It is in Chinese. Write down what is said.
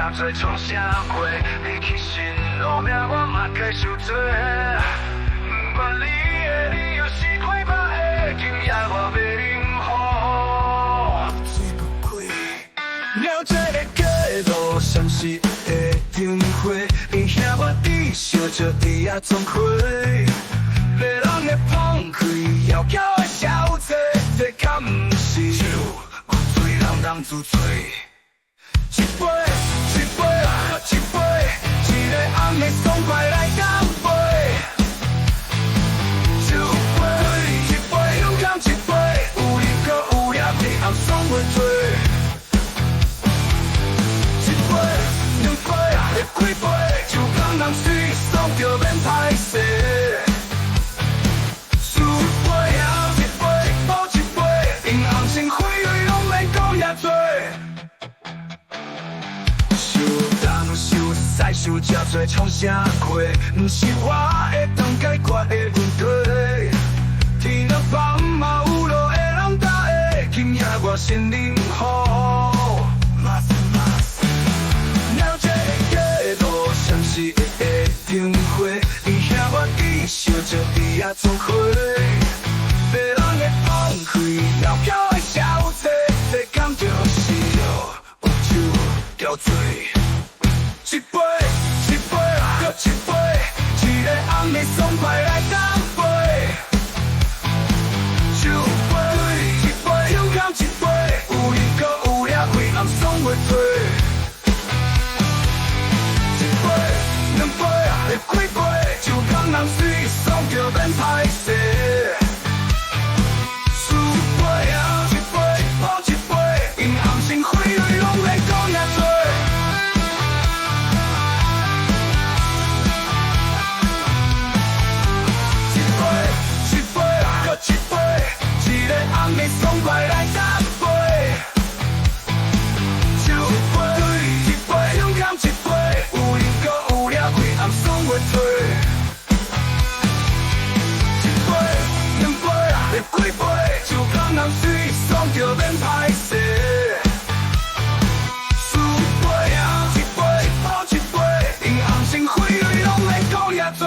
加做创啥过？你去心路命我嘛该受罪。不管你的理由是亏怕的，今夜我要饮好。醉不开，了这个街路，什是会停火？你兄我弟相招伫遐总开。别人的放开，窈窕的小姐，这敢不是酒？有醉人人自醉。一杯一杯喝一杯，一个红的爽快来干杯。酒杯一杯勇敢一杯，有你可有也你红爽袂醉。一杯两杯会开杯，就讲人水爽就免歹势。再想这做创啥过？不是我会当解决的问题。天若放嘛有路会人搭的，今夜我先饮好。了这个街路，什是会停火？你兄我弟相招伫遐总开。别人的放开，窈窕的小姐，这敢就是有酒叫醉。一杯一杯喝一杯，一个红的爽快来干杯。酒杯一杯勇敢一杯，有你可有也开暗爽袂醉。一杯两杯会开杯，就讲人水爽就免歹势。四杯一杯抱一杯，因暗心开泪拢免讲遐多。一个红的爽快来干杯，酒杯一杯勇敢一杯，有你可有也开暗爽袂醉。一杯两杯会开杯，就讲人水爽就免歹势。四杯一杯抱一杯，因红心开泪拢免讲遐多。